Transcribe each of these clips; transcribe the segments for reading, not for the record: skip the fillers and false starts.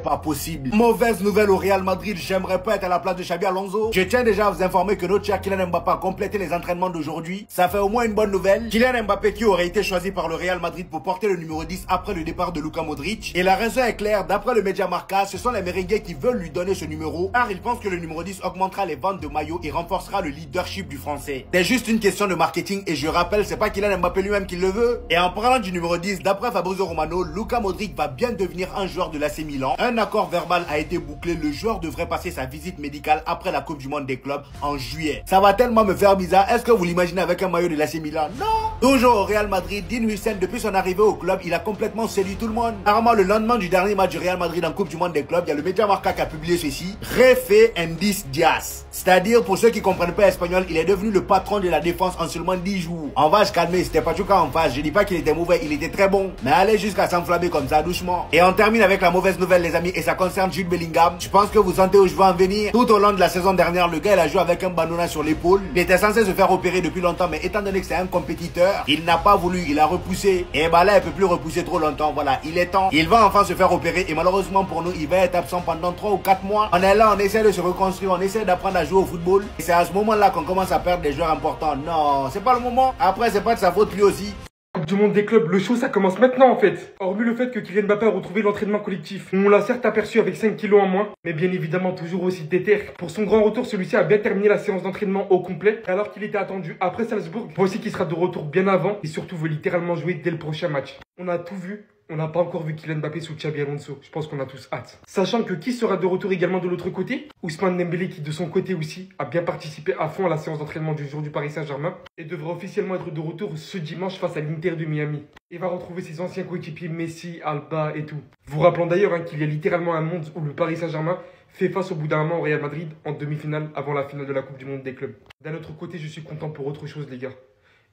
Pas possible. Mauvaise nouvelle au Real Madrid, j'aimerais pas être à la place de Xabi Alonso. Je tiens déjà à vous informer que notre cher Kylian Mbappé a complété les entraînements d'aujourd'hui. Ça fait au moins une bonne nouvelle. Kylian Mbappé qui aurait été choisi par le Real Madrid pour porter le numéro 10 après le départ de Luka Modric. Et la raison est claire, d'après le média Marca, ce sont les Merengues qui veulent lui donner ce numéro car ils pensent que le numéro 10 augmentera les ventes de maillots et renforcera le leadership du français. C'est juste une question de marketing et je rappelle, c'est pas Kylian Mbappé lui-même qui le veut. Et en parlant du numéro 10, d'après Fabrizio Romano, Luka Modric va bien devenir un joueur de l'AC Milan. Un accord verbal a été bouclé, le joueur devrait passer sa visite médicale après la Coupe du Monde des clubs en juillet. Ça va tellement me faire bizarre, est-ce que vous l'imaginez avec un maillot de l'AC Milan? Non. Toujours au Real Madrid, Dean Huijsen, depuis son arrivée au club, il a complètement séduit tout le monde. Apparemment, le lendemain du dernier match du Real Madrid en Coupe du Monde des clubs, il y a le média Marca qui a publié ceci: Refe Endis Diaz. C'est-à-dire, pour ceux qui comprennent pas espagnol, il est devenu le patron de la défense en seulement 10 jours. On va se calmer, c'était Pachuca en face, je dis pas qu'il était mauvais, il était très bon. Mais allez jusqu'à s'enflammer comme ça, doucement. Et on termine avec la mauvaise nouvelle, les amis, et ça concerne Jude Bellingham. Je pense que vous sentez où je veux en venir. Tout au long de la saison dernière, le gars il a joué avec un bandana sur l'épaule. Il était censé se faire opérer depuis longtemps, mais étant donné que c'est un compétiteur, il n'a pas voulu, il a repoussé. Et bah là, il peut plus repousser trop longtemps. Voilà, il est temps. Il va enfin se faire opérer et malheureusement pour nous, il va être absent pendant 3 ou 4 mois. On est là, on essaie de se reconstruire, on essaie d'apprendre à jouer au football. Et c'est à ce moment-là qu'on commence à perdre des joueurs importants. Non, c'est pas le moment. Après, c'est pas de sa faute lui aussi. Coupe du monde des clubs, le show ça commence maintenant en fait. Hormis le fait que Kylian Mbappé a retrouvé l'entraînement collectif, on l'a certes aperçu avec 5 kilos en moins, mais bien évidemment toujours aussi déter. Pour son grand retour, celui-ci a bien terminé la séance d'entraînement au complet, alors qu'il était attendu après Salzbourg. Voici qu'il sera de retour bien avant et surtout veut littéralement jouer dès le prochain match. On a tout vu. On n'a pas encore vu Kylian Mbappé sous Xabi Alonso. Je pense qu'on a tous hâte. Sachant que qui sera de retour également de l'autre côté? Ousmane Dembélé qui de son côté aussi a bien participé à fond à la séance d'entraînement du jour du Paris Saint-Germain et devra officiellement être de retour ce dimanche face à l'Inter de Miami. Et va retrouver ses anciens coéquipiers Messi, Alba et tout. Vous rappelant d'ailleurs qu'il y a littéralement un monde où le Paris Saint-Germain fait face au bout d'un moment au Real Madrid en demi-finale avant la finale de la Coupe du Monde des clubs. D'un autre côté, je suis content pour autre chose les gars.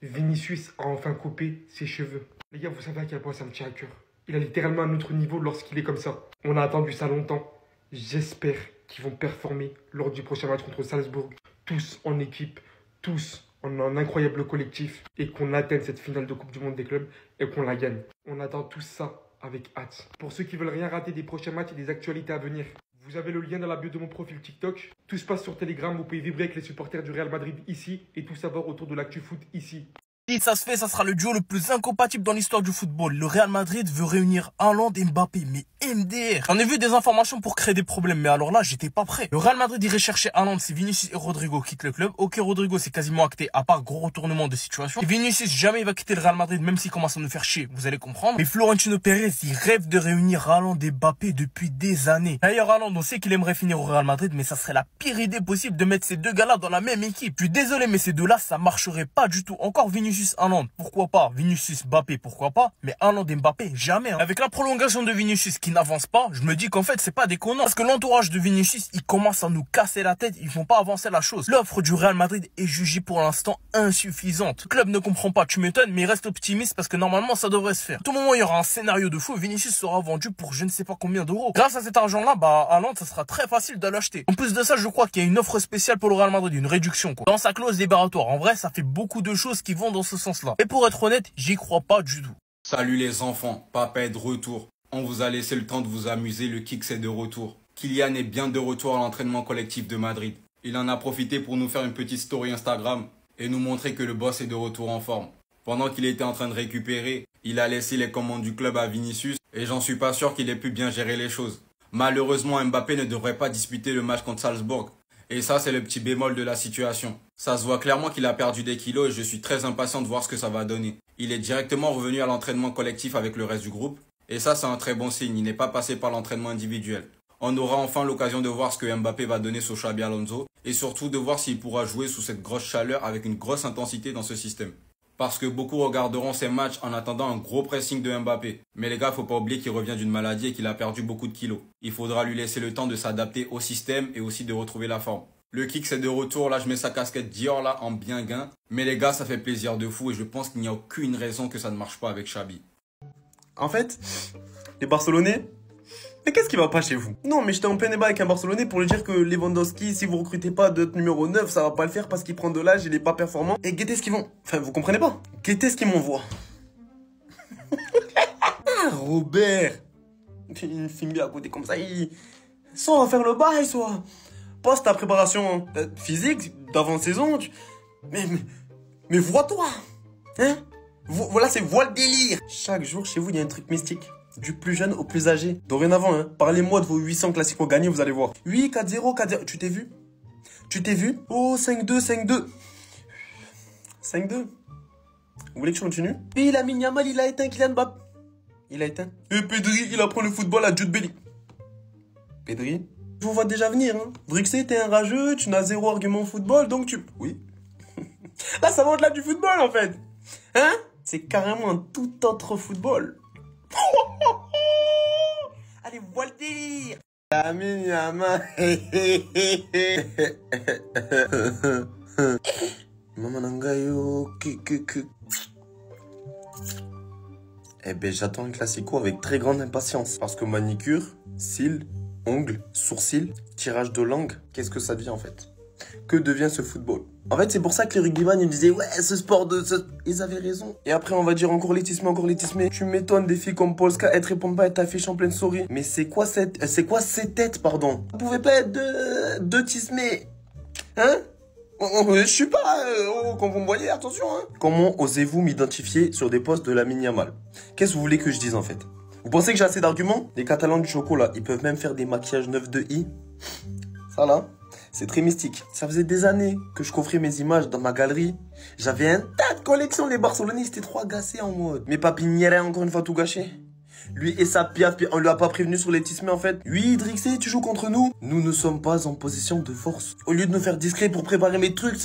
Vinicius a enfin coupé ses cheveux. Les gars, vous savez à quel point ça me tient à cœur. Il a littéralement un autre niveau lorsqu'il est comme ça. On a attendu ça longtemps. J'espère qu'ils vont performer lors du prochain match contre Salzbourg. Tous en équipe, tous en un incroyable collectif. Et qu'on atteigne cette finale de Coupe du Monde des clubs et qu'on la gagne. On attend tout ça avec hâte. Pour ceux qui veulent rien rater des prochains matchs et des actualités à venir, vous avez le lien dans la bio de mon profil TikTok. Tout se passe sur Telegram. Vous pouvez vibrer avec les supporters du Real Madrid ici et tout savoir autour de l'actu foot ici. Si ça se fait, ça sera le duo le plus incompatible dans l'histoire du football. Le Real Madrid veut réunir Haaland et Mbappé, mais MDR. J'en ai vu des informations pour créer des problèmes, mais alors là, j'étais pas prêt. Le Real Madrid irait chercher Haaland si Vinicius et Rodrigo quittent le club. Ok, Rodrigo, c'est quasiment acté, à part gros retournement de situation. Et Vinicius, jamais il va quitter le Real Madrid, même s'il commence à nous faire chier, vous allez comprendre. Mais Florentino Pérez, il rêve de réunir Haaland et Mbappé depuis des années. D'ailleurs, Haaland, on sait qu'il aimerait finir au Real Madrid, mais ça serait la pire idée possible de mettre ces deux gars-là dans la même équipe. Je suis désolé, mais ces deux-là, ça marcherait pas du tout. Encore Vinicius, Haaland, pourquoi pas? Vinicius, Mbappé, pourquoi pas? Mais Haaland et Mbappé, jamais. Avec la prolongation de Vinicius qui n'avance pas, je me dis qu'en fait, c'est pas déconnant. Parce que l'entourage de Vinicius, il commence à nous casser la tête. Ils font pas avancer la chose. L'offre du Real Madrid est jugée pour l'instant insuffisante. Le club ne comprend pas, tu m'étonnes, mais il reste optimiste parce que normalement, ça devrait se faire. À tout moment, il y aura un scénario de fou. Vinicius sera vendu pour je ne sais pas combien d'euros. Grâce à cet argent-là, Haaland, ça sera très facile de l'acheter. En plus de ça, je crois qu'il y a une offre spéciale pour le Real Madrid, une réduction, quoi. Dans sa clause libératoire. En vrai, ça fait beaucoup de choses qui vont dans ce sens-là. Et pour être honnête, j'y crois pas du tout. Salut les enfants, papa est de retour. On vous a laissé le temps de vous amuser, le kick c'est de retour. Kylian est bien de retour à l'entraînement collectif de Madrid. Il en a profité pour nous faire une petite story Instagram et nous montrer que le boss est de retour en forme. Pendant qu'il était en train de récupérer, il a laissé les commandes du club à Vinicius et j'en suis pas sûr qu'il ait pu bien gérer les choses. Malheureusement, Mbappé ne devrait pas disputer le match contre Salzbourg. Et ça, c'est le petit bémol de la situation. Ça se voit clairement qu'il a perdu des kilos et je suis très impatient de voir ce que ça va donner. Il est directement revenu à l'entraînement collectif avec le reste du groupe. Et ça, c'est un très bon signe. Il n'est pas passé par l'entraînement individuel. On aura enfin l'occasion de voir ce que Mbappé va donner sur Xabi Alonso. Et surtout de voir s'il pourra jouer sous cette grosse chaleur avec une grosse intensité dans ce système. Parce que beaucoup regarderont ces matchs en attendant un gros pressing de Mbappé. Mais les gars, faut pas oublier qu'il revient d'une maladie et qu'il a perdu beaucoup de kilos. Il faudra lui laisser le temps de s'adapter au système et aussi de retrouver la forme. Le kick c'est de retour, là je mets sa casquette Dior là en bien gain. Mais les gars, ça fait plaisir de fou et je pense qu'il n'y a aucune raison que ça ne marche pas avec Xabi. En fait, les Barcelonais, mais qu'est-ce qui va pas chez vous? Non, mais j'étais en plein débat avec un Barcelonais pour lui dire que Lewandowski, si vous recrutez pas de numéro 9, ça va pas le faire parce qu'il prend de l'âge, il est pas performant. Et guettez ce qu'ils vont. Enfin, vous comprenez pas? Guettez ce qu'ils m'envoient. Ah, Robert! Une fille à côté comme ça, soit faire le bail, soit passe ta préparation physique d'avant-saison. Mais vois-toi, hein? Voilà, c'est vois le délire. Chaque jour, chez vous, il y a un truc mystique. Du plus jeune au plus âgé. Dorénavant, hein, parlez-moi de vos 800 classiques gagnés, vous allez voir. Oui, 4-0, 4-0. Tu t'es vu? Tu t'es vu? Oh, 5-2, 5-2. 5-2. Vous voulez que je continue? Oui, Lamine Yamal, il a éteint Kylian Mbappé. Il a éteint. Et Pedri, il apprend le football à Jude Bellingham. Pedri? Je vous vois déjà venir, hein. Drixé, t'es un rageux, tu n'as zéro argument au football, donc tu... Oui. Là, ça va au-delà du football, en fait. Hein? C'est carrément un tout autre football. Allez, vois le délire. Lamine Yamal. Maman Nangayo. Eh ben, j'attends un classico avec très grande impatience. Parce que manicure, cils, ongles, sourcils, tirage de langue, qu'est-ce que ça devient en fait? Que devient ce football? En fait, c'est pour ça que les rugbyman, ils me disaient, ouais, ce sport de... Ils avaient raison. Et après, on va dire encore létisme. Tu m'étonnes, des filles comme Polska, elles te répondent pas, elles t'affichent en pleine souris. Mais c'est quoi ces têtes, pardon? Vous pouvez pas être deux tismés. Hein? Je suis pas... quand vous me voyez, attention, hein. Comment osez-vous m'identifier sur des postes de Lamine Yamal? Qu'est-ce que vous voulez que je dise, en fait? Vous pensez que j'ai assez d'arguments? Les Catalans du chocolat, ils peuvent même faire des maquillages 9 de i. Ça, là, c'est très mystique. Ça faisait des années que je coffrais mes images dans ma galerie. J'avais un tas de collections. Les Barcelonais, c'était trop agacés en mode. Mais Papinière, encore une fois, tout gâché. Lui et sa piaf, on lui a pas prévenu sur les tismes en fait. Oui, Drixé, tu joues contre nous. Nous ne sommes pas en position de force. Au lieu de nous faire discret pour préparer mes trucs,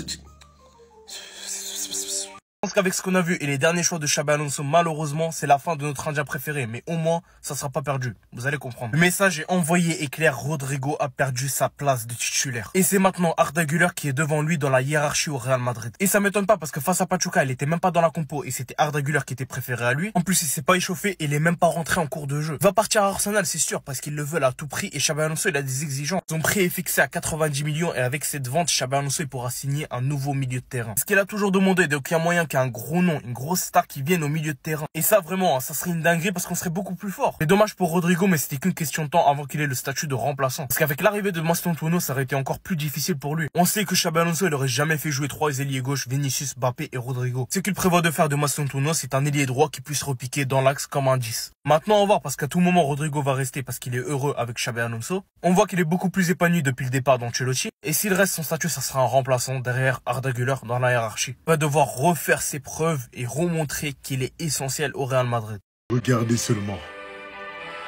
Je pense qu'avec ce qu'on a vu et les derniers choix de Xabi Alonso, malheureusement, c'est la fin de notre Indien préféré. Mais au moins, ça sera pas perdu. Vous allez comprendre. Le message est envoyé et clair. Rodrigo a perdu sa place de titulaire. Et c'est maintenant Arda Güler qui est devant lui dans la hiérarchie au Real Madrid. Et ça m'étonne pas parce que face à Pachuca, il était même pas dans la compo et c'était Arda Güler qui était préféré à lui. En plus, il s'est pas échauffé et il est même pas rentré en cours de jeu. Il va partir à Arsenal, c'est sûr, parce qu'ils le veulent à tout prix et Xabi Alonso, il a des exigences. Son prix est fixé à 90 millions et avec cette vente, Xabi Alonso, il pourra signer un nouveau milieu de terrain. Ce qu'il a toujours demandé, donc il y a moyen qu'il y ait un gros nom, une grosse star qui vienne au milieu de terrain. Et ça, vraiment, ça serait une dinguerie parce qu'on serait beaucoup plus fort. C'est dommage pour Rodrigo, mais c'était qu'une question de temps avant qu'il ait le statut de remplaçant. Parce qu'avec l'arrivée de Mastantuono, ça aurait été encore plus difficile pour lui. On sait que Xabi Alonso, il aurait jamais fait jouer 3 ailiers gauche, Vinicius, Mbappé et Rodrigo. Ce qu'il prévoit de faire de Mastantuono, c'est un ailier droit qui puisse repiquer dans l'axe comme un 10. Maintenant, on va voir parce qu'à tout moment, Rodrigo va rester parce qu'il est heureux avec Xabi Alonso. On voit qu'il est beaucoup plus épanoui depuis le départ d'Ancelotti. Et s'il reste, son statut, ça sera un remplaçant derrière Arda Güler dans la hiérarchie. Il va devoir refaire ses preuves et remontrer qu'il est essentiel au Real Madrid. Regardez seulement.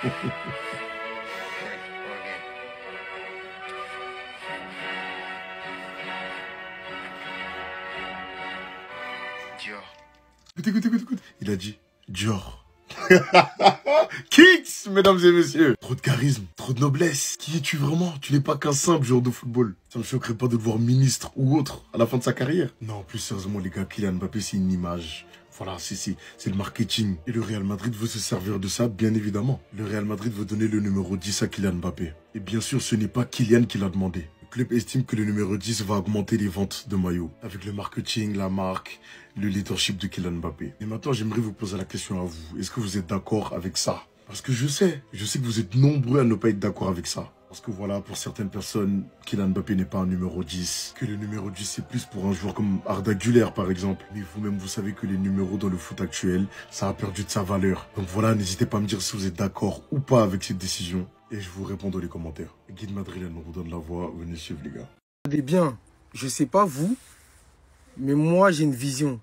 Écoute. Il a dit Dior. Kicks, mesdames et messieurs. Trop de charisme, trop de noblesse. Qui es-tu vraiment? Tu n'es pas qu'un simple joueur de football. Ça me choquerait pas de le voir ministre ou autre à la fin de sa carrière. Non, plus sérieusement les gars, Kylian Mbappé c'est une image. Voilà, c'est le marketing. Et le Real Madrid veut se servir de ça, bien évidemment. Le Real Madrid veut donner le numéro 10 à Kylian Mbappé. Et bien sûr, ce n'est pas Kylian qui l'a demandé. Le club estime que le numéro 10 va augmenter les ventes de maillots. Avec le marketing, la marque, le leadership de Kylian Mbappé. Et maintenant, j'aimerais vous poser la question à vous. Est-ce que vous êtes d'accord avec ça? Parce que je sais que vous êtes nombreux à ne pas être d'accord avec ça. Parce que voilà, pour certaines personnes, Kylian Mbappé n'est pas un numéro 10. Que le numéro 10, c'est plus pour un joueur comme Arda Güler, par exemple. Mais vous-même, vous savez que les numéros dans le foot actuel, ça a perdu de sa valeur. Donc voilà, n'hésitez pas à me dire si vous êtes d'accord ou pas avec cette décision. Et je vous réponds dans les commentaires. Guide Madrilène, on vous donne la voix. Venez suivre, les gars. Regardez bien, je sais pas vous, mais moi, j'ai une vision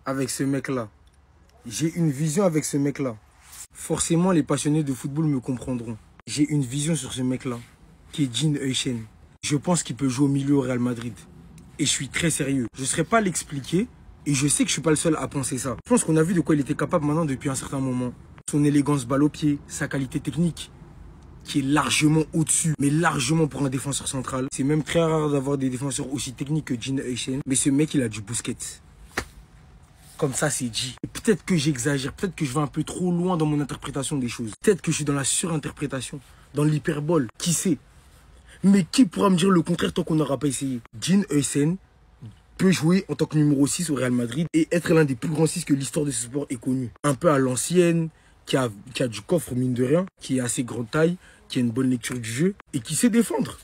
avec ce mec-là. J'ai une vision avec ce mec-là. Forcément, les passionnés de football me comprendront. J'ai une vision sur ce mec-là, qui est Dean Huijsen. Je pense qu'il peut jouer au milieu au Real Madrid. Et je suis très sérieux. Je ne saurais pas l'expliquer, et je sais que je suis pas le seul à penser ça. Je pense qu'on a vu de quoi il était capable maintenant depuis un certain moment. Son élégance balle au pied, sa qualité technique, qui est largement au-dessus, mais largement pour un défenseur central. C'est même très rare d'avoir des défenseurs aussi techniques que Dean Huijsen. Mais ce mec, il a du Busquets. Comme ça, c'est dit. Peut-être que j'exagère, peut-être que je vais un peu trop loin dans mon interprétation des choses. Peut-être que je suis dans la surinterprétation, dans l'hyperbole. Qui sait? Mais qui pourra me dire le contraire tant qu'on n'aura pas essayé? Dean Huijsen peut jouer en tant que numéro 6 au Real Madrid et être l'un des plus grands 6 que l'histoire de ce sport ait connu. Un peu à l'ancienne, qui a du coffre, mine de rien, qui est assez grande taille, qui a une bonne lecture du jeu et qui sait défendre.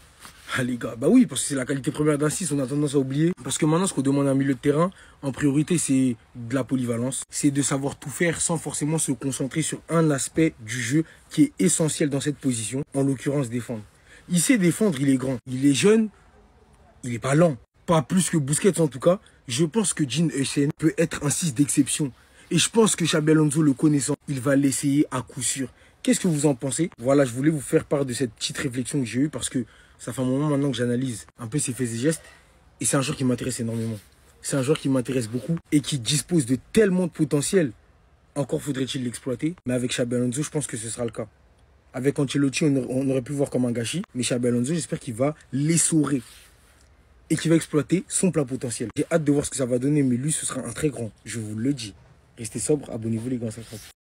Ah les gars, bah oui, parce que c'est la qualité première d'un 6, on a tendance à oublier. Parce que maintenant, ce qu'on demande à un milieu de terrain, en priorité, c'est de la polyvalence. C'est de savoir tout faire sans forcément se concentrer sur un aspect du jeu qui est essentiel dans cette position, en l'occurrence défendre. Il sait défendre, il est grand, il est jeune, il est pas lent. Pas plus que Busquets en tout cas. Je pense que Dean Huijsen peut être un 6 d'exception. Et je pense que Xabi Alonso, le connaissant, il va l'essayer à coup sûr. Qu'est-ce que vous en pensez? Voilà, je voulais vous faire part de cette petite réflexion que j'ai eue parce que ça fait un moment maintenant que j'analyse un peu ses faits et gestes. Et c'est un joueur qui m'intéresse énormément. C'est un joueur qui m'intéresse beaucoup et qui dispose de tellement de potentiel. Encore faudrait-il l'exploiter. Mais avec Xabi Alonso, je pense que ce sera le cas. Avec Ancelotti, on aurait pu voir comme un gâchis. Mais Xabi Alonso, j'espère qu'il va l'essorer. Et qu'il va exploiter son plein potentiel. J'ai hâte de voir ce que ça va donner. Mais lui, ce sera un très grand. Je vous le dis. Restez sobre, abonnez-vous les gars.